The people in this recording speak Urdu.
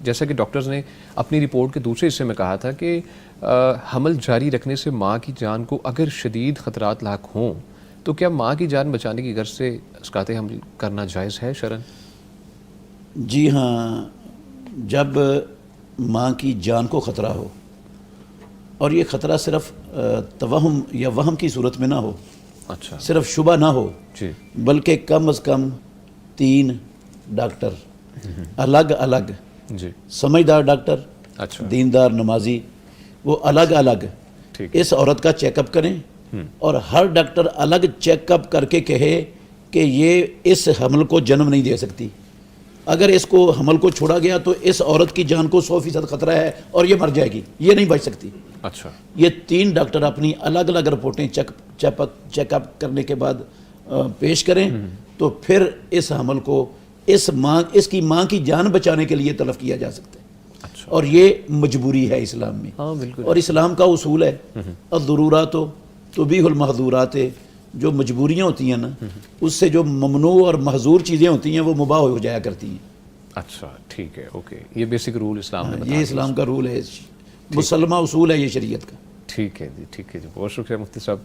جیسا کہ ڈاکٹرز نے اپنی رپورٹ کے دوسرے حصے میں کہا تھا کہ حمل جاری رکھنے سے ماں کی جان کو اگر شدید خطرات لاحق ہوں تو کیا ماں کی جان بچانے کی غرض سے اسقاط حمل کرنا جائز ہے شرعاً؟ جی ہاں، جب ماں کی جان کو خطرہ ہو اور یہ خطرہ صرف توہم یا وہم کی صورت میں نہ ہو، اچھا صرف شبہ نہ ہو، جی بلکہ کم از کم 3 ڈاکٹر الگ الگ، جی سمجھدار ڈاکٹر، اچھا دیندار نمازی، وہ الگ الگ ٹھیک اس عورت کا چیک اپ کریں، اور ہر ڈاکٹر الگ چیک اپ کر کے کہے کہ یہ اس حمل کو جنم نہیں دے سکتی، اگر اس کو حمل کو چھوڑا گیا تو اس عورت کی جان کو 100% خطرہ ہے اور یہ مر جائے گی، یہ نہیں بچ سکتی۔ اچھا یہ 3 ڈاکٹر اپنی الگ الگ رپورٹیں چیک اپ کرنے کے بعد پیش کریں تو پھر اس حمل کو اس کی ماں کی جان بچانے کے لیے تلف کیا جا سکتا ہے، اچھا اور یہ مجبوری ہے اسلام میں، ہاں بالکل، اور اسلام کا اصول ہے الضرورات تبیح المحظورات، جو مجبوریاں ہوتی ہیں نا اس سے جو ممنوع اور محظور چیزیں ہوتی ہیں وہ مباح ہو جایا کرتی ہیں۔ اچھا ٹھیک ہے، اوکے، یہ بیسک رول اسلام نے بتا یہ اسلام کا رول ہے، مسلمہ اصول ہے یہ شریعت کا۔ ٹھیک ہے جی، ٹھیک ہے جی، بہت شکریہ مفتی صاحب۔